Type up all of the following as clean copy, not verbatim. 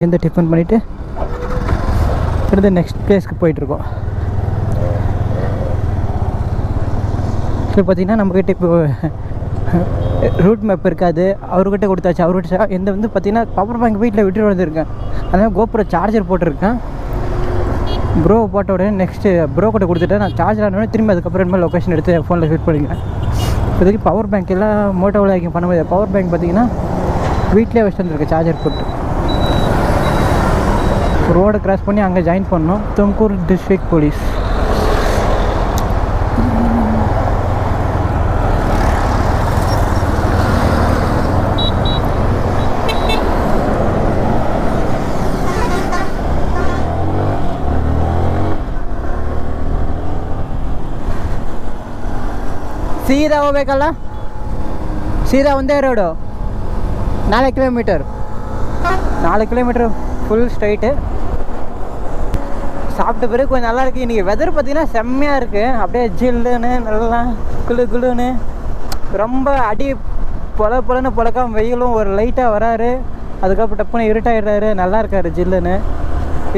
இந்த டிஃபன் பண்ணிவிட்டு அடுத்து நெக்ஸ்ட் பிளேஸ்க்கு போயிட்டுருக்கோம். இப்போ பார்த்திங்கன்னா நம்மக்கிட்ட இப்போ ரூட் மேப் இருக்காது, அவர்கிட்ட கொடுத்தாச்சு. அவர்கிட்ட இந்த வந்து பார்த்திங்கன்னா பவர் பேங்க் வீட்டில் விட்டுட்டு வந்திருக்கேன். அதனால் கோப்ரோ சார்ஜர் போட்டிருக்கேன். ப்ரோ போட்ட உடனே நெக்ஸ்ட்டு ப்ரோ கிட்ட கொடுத்துட்டேன். நான் சார்ஜர் ஆனோடனே திரும்பி அதுக்கப்புறமா லொக்கேஷன் எடுத்து ஃபோனில் ஷூட் பண்ணிக்கிறேன். இப்போதைக்கு பவர் பேங்க் எல்லாம் மோட்டோவில் வைக்க பண்ண முடியாது. பவர் பேங்க் பார்த்திங்கன்னா வீட்டிலே வச்சுட்டு வந்துருக்கு சார்ஜர் போட்டு. ரோடை கிராஸ் பண்ணி அங்கே ஜாயின் பண்ணோம். Tumkur district police. ಸೀದಾ ಹೋಗ್ಬೇಕಲ್ಲ, ಸೀದಾ ಒಂದೇ ರೋಡು 4 ಕಿಲೋಮೀಟರ್ ஃபுல் ஸ்ட்ரைட்டு. சாப்பிட்ட பிறகு கொஞ்சம் நல்லா இருக்குது. இன்றைக்கி வெதர் பார்த்திங்கன்னா செம்மையாக இருக்குது. அப்படியே ஜில்லுன்னு நல்லா குளுன்னு ரொம்ப அடி பொலன்னு பொழக்காம வெயிலும் ஒரு லைட்டாக வராரு. அதுக்கப்புறம் டப்புன்னு இருட்டாயிடுறாரு. நல்லா இருக்கார் ஜில்லுன்னு.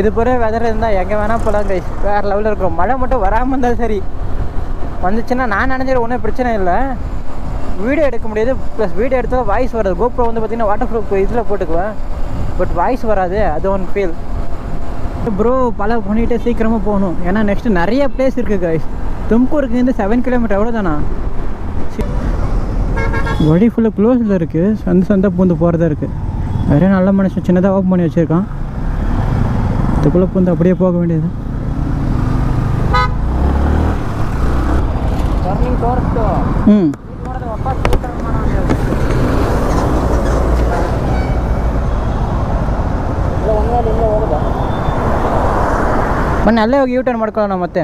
இது போகிற வெதர் இருந்தால் எங்கே வேணால் போகலாம் கைஸ். வேறு லெவலில் இருக்கும். மழை மட்டும் வராமல் இருந்தால் சரி. வந்துச்சுன்னா நான் நினைச்சிட ஒன்றும் பிரச்சனை இல்லை, வீடியோ எடுக்க முடியாது. ப்ளஸ் வீடியோ எடுத்தால் வாய்ஸ் வராது. கோப்ரோ வந்து பார்த்திங்கன்னா வாட்டர் ப்ரூஃப் இதில் போட்டுக்குவேன், பட் வாய்ஸ் வராது. அது ஒன் ஃபீல். ப்ரோ பல பண்ணிகிட்டே சீக்கிரமாக போகணும், ஏன்னா நெக்ஸ்ட்டு நிறைய பிளேஸ் இருக்குது கைஸ். தும்கூருக்கு வந்து 7 கிலோமீட்டர் அவ்வளோதானா. வழி ஃபுல்லாக க்ளோஸில் இருக்குது. சந்தை பூந்து போகிறதா இருக்குது. நிறைய நல்ல மனுஷன் சின்னதாக ஓப்பன் பண்ணி வச்சுருக்கான். இதுக்குள்ளே பூந்து அப்படியே போக வேண்டியது. ಬನ್ನಿ ಅಲ್ಲೇ ಹೋಗಿ ಯೂಟರ್ನ್ ಮಾಡ್ಕೊಳ್ಳೋಣ ಮತ್ತೆ.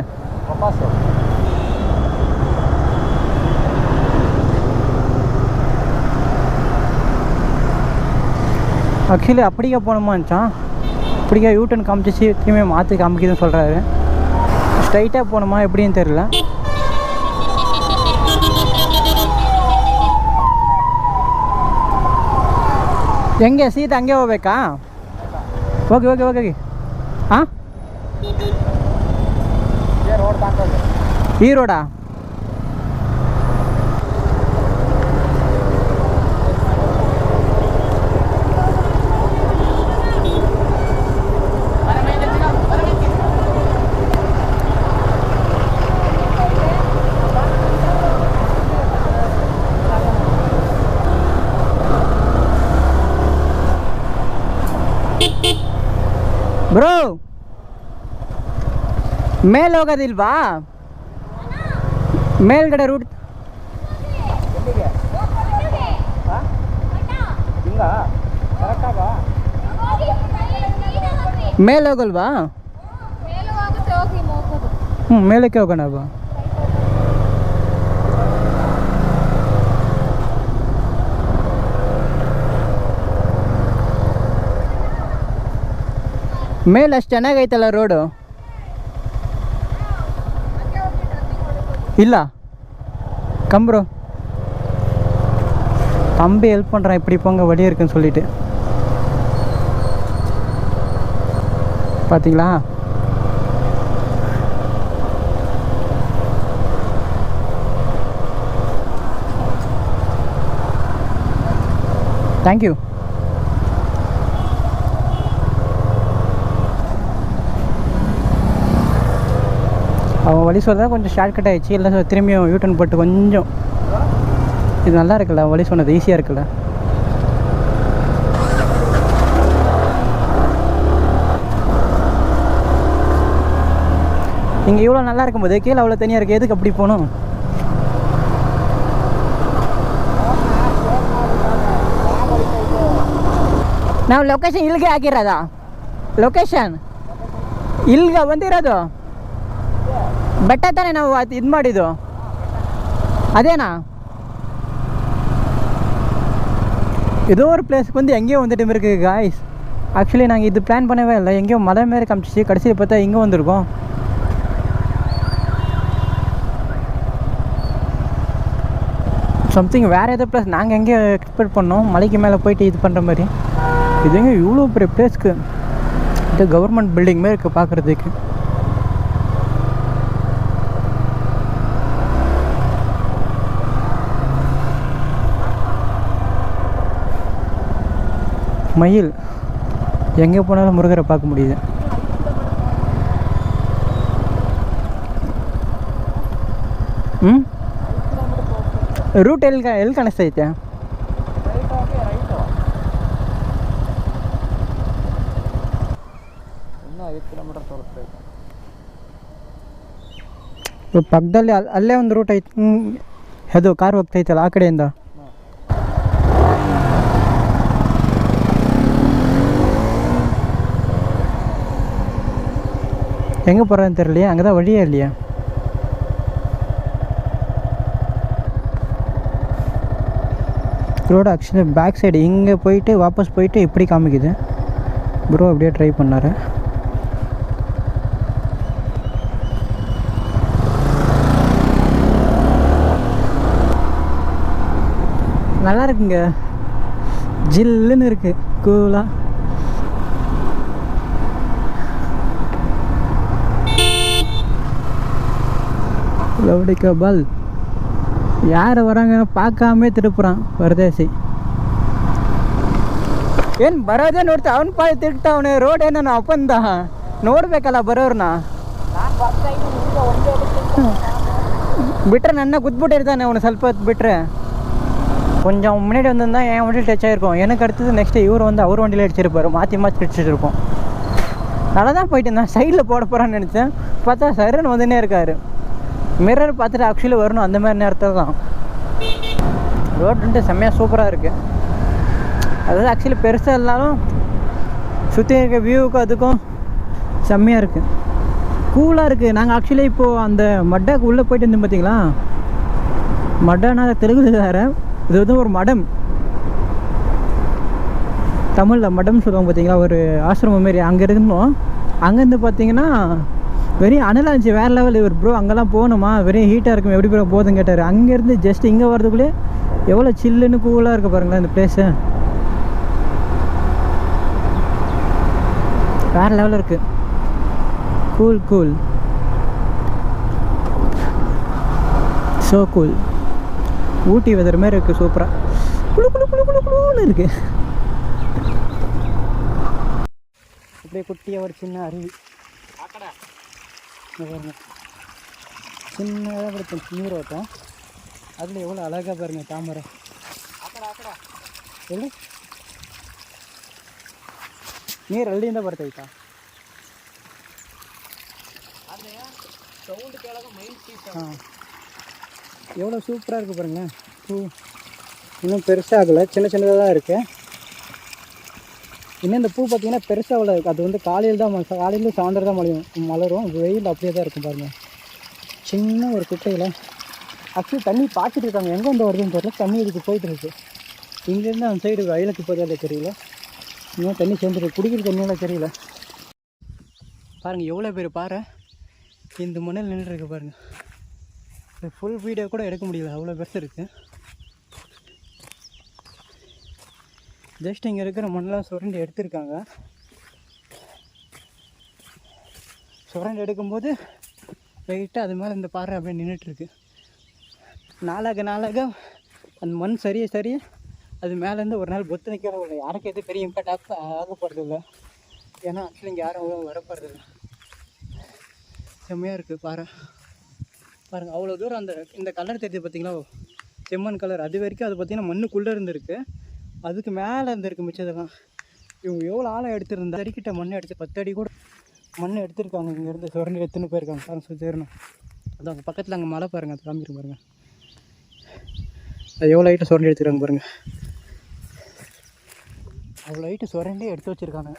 ஆக்சுவலி அப்படியே போகணுமாச்சான். அப்படியே யூட்டர்ன் காமிச்சிச்சு திரும்பி மாற்றி காமிக்குதுன்னு சொல்கிறாரு. ஸ்ட்ரைட்டாக போகணுமா எப்படின்னு தெரியல. ಹೆಂಗೆ ಸೀದಾ ಹಂಗೆ ಹೋಗ್ಬೇಕಾ? ಹೋಗಿ ಹಾಂ, ಈ ರೋಡಾ? ಬ್ರೋ ಮೇಲೆ ಹೋಗೋದಿಲ್ವಾ? ಮೇಲ್ಗಡೆ ರೂಟ್ ಮೇಲೆ ಹೋಗಲ್ವಾ? ಮೇಲಕ್ಕೆ ಹೋಗೋಣ ಬಾ. ಮೇಲೆ ಅಷ್ಟು ಚೆನ್ನಾಗೈತಲ್ಲ ರೋಡು. இல்லை கம்ப்ரோ தம்பி ஹெல்ப் பண்ணுறான், இப்படி போங்க வழி இருக்குன்னு சொல்லிட்டு. பார்த்தீங்களா? தேங்க்யூ. அவன் வழி சொல்கிறதா கொஞ்சம் ஷார்ட்கட் ஆகிடுச்சு. இல்லை திரும்பியும் யூட்டர்ன் போட்டு கொஞ்சம் இது நல்லா இருக்குல்ல, வழி சொன்னது ஈஸியாக இருக்குல்ல. இங்கே இவ்வளோ நல்லா இருக்கும்போது கீழே அவ்வளோ தனியாக இருக்குது, எதுக்கு அப்படி போகணும்? ನಾವು ಲೊಕೇಶನ್ ಇಲ್ಲಿಗೆ ಹಾಕಿರೋದ? ಲೊಕೇಶನ್ ಇಲ್ಲಿಗೆ ಬಂದಿರೋದು ಬೆಟ್ಟ ತಾನೇ ನಾವು ಇದು ಮಾಡಿದ್ದು, ಅದೇನಾ? ஏதோ ஒரு பிளேஸ்க்கு வந்து எங்கேயோ வந்துட்டு இருக்குது காய்ஸ். ஆக்சுவலி நாங்கள் இது பிளான் பண்ணவே இல்லை. எங்கேயோ மலை மாரி காமிச்சிச்சு, கடைசியில் பார்த்தா இங்கே வந்திருக்கோம். சம்திங் வேறு ஏதோ ப்ளஸ் நாங்கள் எங்கேயோ எக்ஸ்பெக்ட் பண்ணோம், மலைக்கு மேலே போயிட்டு இது பண்ணுற மாதிரி. இதுங்க இவ்வளோ பெரிய பிளேஸ்க்கு இது கவர்மெண்ட் பில்டிங் மாதிரி இருக்குது பார்க்குறதுக்கு. மயில் எங்கே போனாலும் முருகரை பார்க்க முடியுது. ರೂಟ್ ಎಲ್ಲಿ ಕಾಣಿಸ್ತೈತೆ? ಇನ್ನೂ 5 ಕಿಲೋಮೀಟರ್ ತೋರಿಸ್ತೈತೆ. ಪಕ್ಕದಲ್ಲಿ ಅಲ್ಲೇ ಒಂದು ರೂಟ್ ಐತೆ, ಅದು ಕಾರ್ ಹೋಗ್ತೈತಲ್ಲ ಆ ಕಡೆಯಿಂದ. எங்கே போகிறேன்னு தெரியலையா, அங்கே தான் வழியே இல்லையா. ரோடு ஆக்சுவலி பேக் சைடு இங்கே போயிட்டு வாபஸ் போயிட்டு இப்படி காமிக்குது. ப்ரோ அப்படியே ட்ரை பண்ணார். நல்லா இருக்குங்க, ஜில்லுன்னு இருக்குது, கூலாக. லவ்டிக்கா பால் ಯಾರು ವರಂಗನ ಪಾಕಾಮೇ ತಿರುಪುರಾನ್ ಪರದೇಸಿ ಏನು ಬರೋದೇ ನೋಡ್ತಾ ಅವನ ಪಾಯ ತಿರುಗ್ತಾವನೆ. ರೋಡ್ ಏನೋ ಅಪ್ಪಂದ ನೋಡ್ಬೇಕಲ್ಲ ಬರೋರ್ನ. ಬಿಟ್ರೆ ನನ್ನ குத்புட்டிருந்தானே அவனை ಸ್ವಲ್ಪ ಹೊತ್ತು ಬಿಟ್ರೆ கொஞ்சம் முன்னாடி வந்திருந்தா என் வண்டியில் டச் ஆகிருக்கும். எனக்கு அடுத்தது நெக்ஸ்ட்டு இவர் வந்து அவர் வண்டியில் அடிச்சிருப்பார், மாற்றி மாற்றி அடிச்சுட்டு இருப்போம். நல்லா தான் போயிட்டு இருந்தேன், சைடில் போட போகிறான்னு நினச்சேன். பார்த்தா சருன்னு வந்துன்னே இருக்கார். மிரர் பார்த்துட்டு ஆக்சுவலி வரணும் அந்த மாதிரி நேரத்தில் தான். ரோடு வந்துட்டு செம்மையாக சூப்பராக இருக்குது. அதாவது ஆக்சுவலி பெருசாக இருந்தாலும் சுற்றி இருக்க வியூவுக்கும் அதுக்கும் செம்மையாக இருக்குது, கூலாக இருக்குது. நாங்கள் ஆக்சுவலி இப்போது அந்த மட்டாக்கு உள்ளே போயிட்டு இருந்தோம் பார்த்தீங்களா. மட்டானா தெலுங்கு வேறு, இது வந்து ஒரு மடம், தமிழில் மடம் சொல்லுவாங்க பார்த்தீங்களா, ஒரு ஆசிரமம் மாரி. அங்கே இருந்தோம். அங்கேருந்து பார்த்தீங்கன்னா வெறும் அனலாக இருந்துச்சு, வேறு லெவல். இவர் ப்ரோ அங்கெல்லாம் போகணுமா, வெறும் ஹீட்டாக இருக்கும், எப்படி ப்ரோ போதுன்னு கேட்டார். அங்கேருந்து ஜஸ்ட் இங்கே வரதுக்குள்ளே எவ்வளோ சில்லுன்னு கூலாக இருக்குது பாருங்களேன் இந்த பிளேஸு. வேறு லெவலில் இருக்குது, கூல் கூல், ஸோ கூல். ஊட்டி வெதர் மாதிரி இருக்குது, சூப்பராக குழு குழு குழு குழு குழுன்னு இருக்குது. அப்படியே குட்டியாக ஒரு சின்ன அருவி சின்னதாக படுத்த நீர் ஓட்டம். அதில் எவ்வளோ அழகாக பாருங்கள் தாமரை. ಎಲ್ಲಿ ನೀರು ಅಲ್ಲಿಂದ ಬರ್ತೈತಾ? ಹಾಂ, எவ்வளோ சூப்பராக இருக்குது பாருங்களேன். பூ இன்னும் பெருசாகலை, சின்ன சின்னதாக தான் இருக்குது. இன்னும் இந்த பூ பார்த்திங்கன்னா பெருசாக அவ்வளோ இருக்குது. அது வந்து காலையில் தான் காலையில் சாயந்தரம் தான் மலரும். வெயில் அப்படியே தான் இருக்கும் பாருங்கள். சின்ன ஒரு குட்டையில் ஆக்சுவலி தண்ணி பார்த்துட்டு இருக்காங்க, எங்கே வந்து வருதுன்னு தெரியல. தண்ணி இதுக்கு போயிட்டு இருக்கு. இங்கேருந்து அந்த சைடு வயலுக்கு போதாலே தெரியல. இன்னும் தண்ணி சேர்ந்துருக்கு, குடிக்கிற தண்ணியெல்லாம் தெரியல. பாருங்கள் எவ்வளோ பேர் பாரு இந்த மண்ணில் நின்றுருக்கு பாருங்கள். ஃபுல் வீடியோ கூட எடுக்க முடியல, அவ்வளோ பெருசு இருக்குது. ஜஸ்ட் இங்கே இருக்கிற மண்ணெலாம் சுரண்டி எடுத்திருக்காங்க. சுரண்டி எடுக்கும்போது வெயிட்டாக அது மேலே இந்த பாறை அப்படியே நின்றுட்டுருக்கு. நாளாக நாளாக அந்த மண் சரிய சரிய அது மேலேருந்து ஒரு நாள் பொத்து நிற்கிற ஒரு யாருக்கு எது பெரிய இம்பேக்ட் ஆகப்படுறதில்ல. ஏன்னா ஆக்சுவலி இங்கே யாரும் வரப்படுறதில்ல. செம்மையாக இருக்குது பாறை பாருங்கள். அவ்வளோ தூரம் அந்த இந்த கலர் தெரியுது பார்த்தீங்களா, செம்மண் கலர். அது வரைக்கும் அது பார்த்திங்கன்னா மண்ணுக்குள்ளே இருந்திருக்கு, அதுக்கு மேலே இருந்திருக்கு மிச்சதெல்லாம். இவங்க எவ்வளோ ஆழம் எடுத்துருந்தா அடிக்கிட்ட மண் எடுத்து 10 அடி கூட மண் எடுத்துருக்காங்க. இங்கேருந்து சுரண்டி எடுத்துன்னு போயிருக்காங்க. பாருங்க சுற்றி தேரணும். அது அங்கே பக்கத்தில் அங்கே மலை பாருங்கள், அது காமிக்கிறேன் பாருங்கள். அது எவ்வளோ ஹைட்டு சுரண்டி எடுத்துருக்காங்க பாருங்கள். அவ்வளோ ஹைட்டு சுரண்டி எடுத்து வச்சுருக்காங்க.